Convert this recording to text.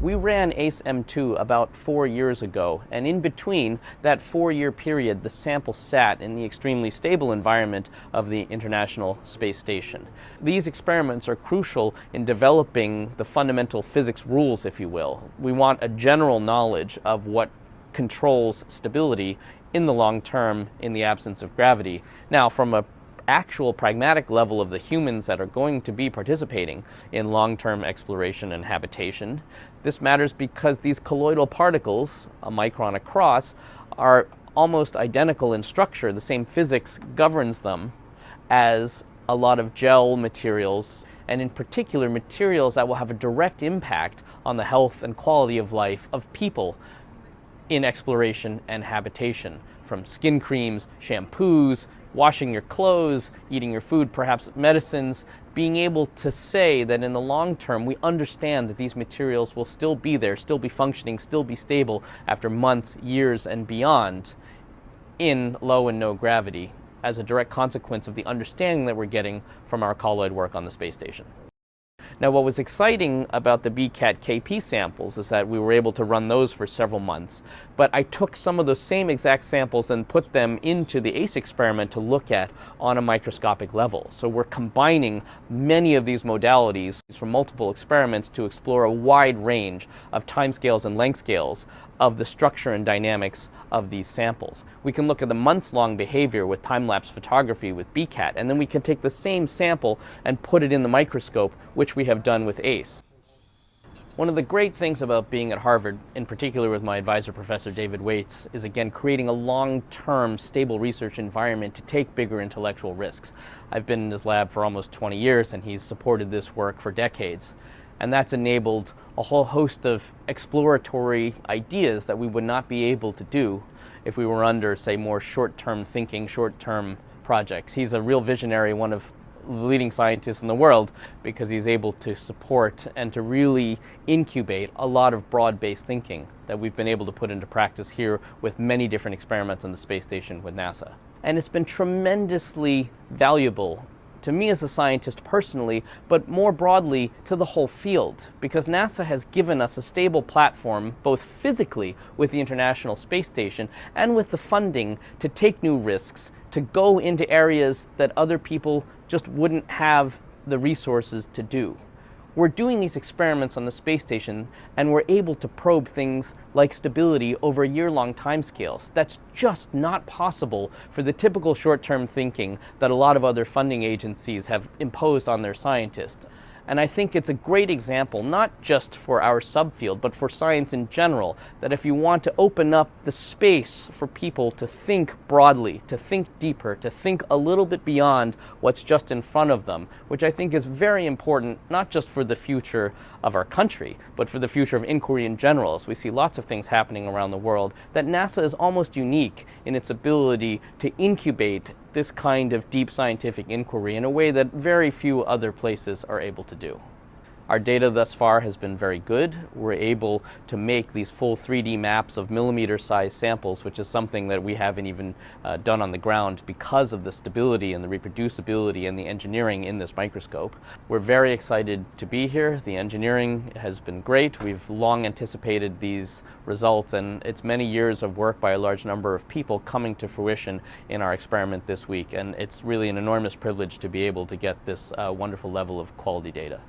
We ran ACE-M2 about 4 years ago, and in between that 4-year period, the sample sat in the extremely stable environment of the International Space Station. These experiments are crucial in developing the fundamental physics rules, if you will. We want a general knowledge of what controls stability in the long term in the absence of gravity. Now, from a actual pragmatic level of the humans that are going to be participating in long-term exploration and habitation, this matters because these colloidal particles, a micron across, are almost identical in structure. The same physics governs them as a lot of gel materials, and in particular materials that will have a direct impact on the health and quality of life of people in exploration and habitation, from skin creams, shampoos, washing your clothes, eating your food, perhaps medicines, being able to say that in the long term we understand that these materials will still be there, still be functioning, still be stable after months, years, and beyond in low and no gravity as a direct consequence of the understanding that we're getting from our colloid work on the space station. Now, what was exciting about the BCAT KP samples is that we were able to run those for several months, but I took some of those same exact samples and put them into the ACE experiment to look at on a microscopic level. So we're combining many of these modalities from multiple experiments to explore a wide range of timescales and length scales of the structure and dynamics of these samples. We can look at the months-long behavior with time-lapse photography with BCAT, and then we can take the same sample and put it in the microscope, which we have done with ACE. One of the great things about being at Harvard, in particular with my advisor, Professor David Waits, is again creating a long-term stable research environment to take bigger intellectual risks. I've been in his lab for almost 20 years, and he's supported this work for decades. And that's enabled a whole host of exploratory ideas that we would not be able to do if we were under, say, more short-term thinking, short-term projects. He's a real visionary, one of the leading scientists in the world, because he's able to support and to really incubate a lot of broad-based thinking that we've been able to put into practice here with many different experiments on the space station with NASA. And it's been tremendously valuable to me as a scientist personally, but more broadly to the whole field, because NASA has given us a stable platform, both physically with the International Space Station and with the funding to take new risks, to go into areas that other people just wouldn't have the resources to do. We're doing these experiments on the space station, and we're able to probe things like stability over year-long timescales. That's just not possible for the typical short-term thinking that a lot of other funding agencies have imposed on their scientists. And I think it's a great example, not just for our subfield, but for science in general, that if you want to open up the space for people to think broadly, to think deeper, to think a little bit beyond what's just in front of them, which I think is very important, not just for the future of our country, but for the future of inquiry in general, as we see lots of things happening around the world, that NASA is almost unique in its ability to incubate this kind of deep scientific inquiry in a way that very few other places are able to do. Our data thus far has been very good. We're able to make these full 3D maps of millimeter-sized samples, which is something that we haven't even done on the ground because of the stability and the reproducibility and the engineering in this microscope. We're very excited to be here. The engineering has been great. We've long anticipated these results, and it's many years of work by a large number of people coming to fruition in our experiment this week. And it's really an enormous privilege to be able to get this wonderful level of quality data.